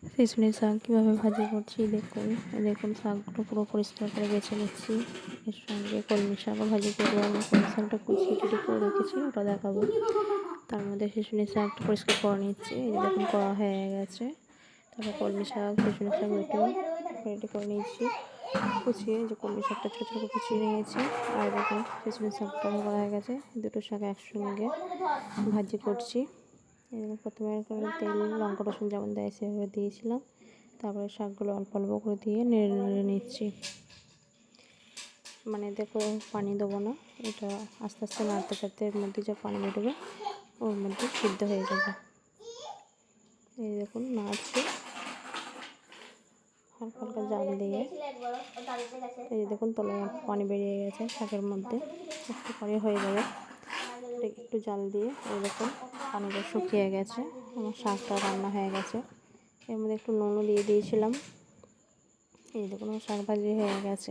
শিশুনি শাক কীভাবে ভাজি করছি দেখুন। দেখুন শাকগুলো পুরো পরিষ্কার করে বেছে নিচ্ছি। এর সঙ্গে কলমি শাকও ভাজি করবো। আমি কলমি শাকটা কুচিয়ে টুটি করে রেখেছি, ওটা দেখাবো। তার মধ্যে শিশুনি শাকটা পরিষ্কার করে নিচ্ছি। এই যে দেখুন করা হয়ে গেছে। তারপর কলমি শাক শিশুনি শাক দুটো রেডি করে নিয়েছি কুচিয়ে। যে কলমি শাকটা ছোটো ছোটো কুচিয়ে নিয়েছি, আর দেখুন শিশুনি শাকটা করা হয়ে গেছে। দুটো শাক একসঙ্গে ভাজি করছি। প্রথমে তেল লঙ্কা রসুন যেমন দেয় সেভাবে দিয়েছিলাম। তারপরে শাকগুলো অল্প অল্প করে দিয়ে নেড়ে নেড়ে নিচ্ছি। মানে দেখো পানি দেবো না, এটা আস্তে আস্তে নাড়তে চাড়তে এর মধ্যে যে পানি বেরোবে ওর মধ্যে সিদ্ধ হয়ে যাবে। এই দেখুন নাড়ছি হালকা হালকা জাল দিয়ে। এই দেখুন তলায় পানি বেরিয়ে গেছে শাকের মধ্যে, একটু পরে হয়ে যাবে। একটু জাল দিয়ে এই দেখুন পানিটা শুকিয়ে গেছে, আমার শাকটা রান্না হয়ে গেছে। এর মধ্যে একটু নুনও দিয়ে দিয়েছিলাম। এই দেখুন আমার শাক ভাজি হয়ে গেছে।